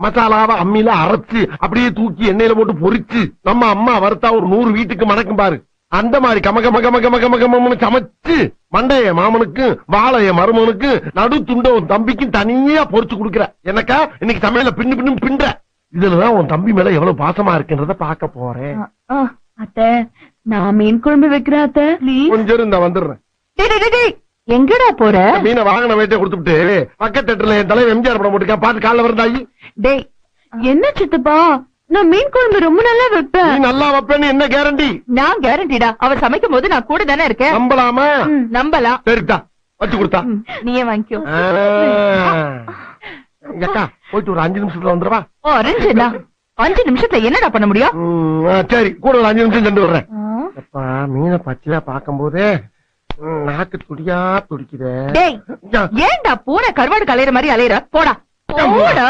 மசாலாவை அம்மியில அரைச்சு அப்படியே தூக்கி எண்ணெயில போட்டு பொரிச்சு நம்ம அம்மா வறுத்தா ஒரு 100 வீட்டுக்கு மணக்கும் பாரு. அந்த மாதிரி கமகமகமகமகமகம்னு சமைச்சு மண்டைய மாமனுக்கு வாழைய மருமனுக்கு நடு துண்ட உன் தம்பிக்கும் தனியா பொரிச்சு கொடுக்குற. எனக்கா இன்னைக்கு சமையல பின்னு பின்னு பின்ற. இதுலதான் உன் தம்பி மேல எவ்வளவு பாசமா இருக்குன்றத பாக்க போறேன். அத்தை நான் மீன் குழம்பு வைக்கிறேன் அத்தை. கொஞ்சம் இருந்தா வந்துடுறேன். எங்கடா போற? மீனை வாங்கின வேட்டை கொடுத்துட்டு பக்கத்து தேட்டர்ல என் தலைவர் எம்ஜிஆர் படம் போட்டுக்கா பாட்டு காலைல வருந்தாயி. டேய் என்ன சித்தப்பா, நான் மீன் குழம்பு ரொம்ப நல்லா வைப்பேன். நீ நல்லா வைப்பேன்னு என்ன கேரண்டி? நான் கேரண்டிடா, அவர் சமைக்கும் போது நான் கூட தானே இருக்கேன். நம்பலாமா? நம்பலாம். சரிதா வச்சு கொடுத்தா நீயே வாங்கிக்கோ. அக்கா போயிட்டு ஒரு 5 நிமிஷத்துல வந்துருவா. 5 நிமிஷத்துல என்னடா பண்ண முடியும்? சரி கூட ஒரு 5 நிமிஷம் சென்று வர்றேன். அப்பா மீனை பச்சையா பாக்கும் போதே நாக்கு துடியா துடிக்குதே. ஏன்டா பூனை கருவாடு கலையிற மாதிரி அலையிற? போடா போடா.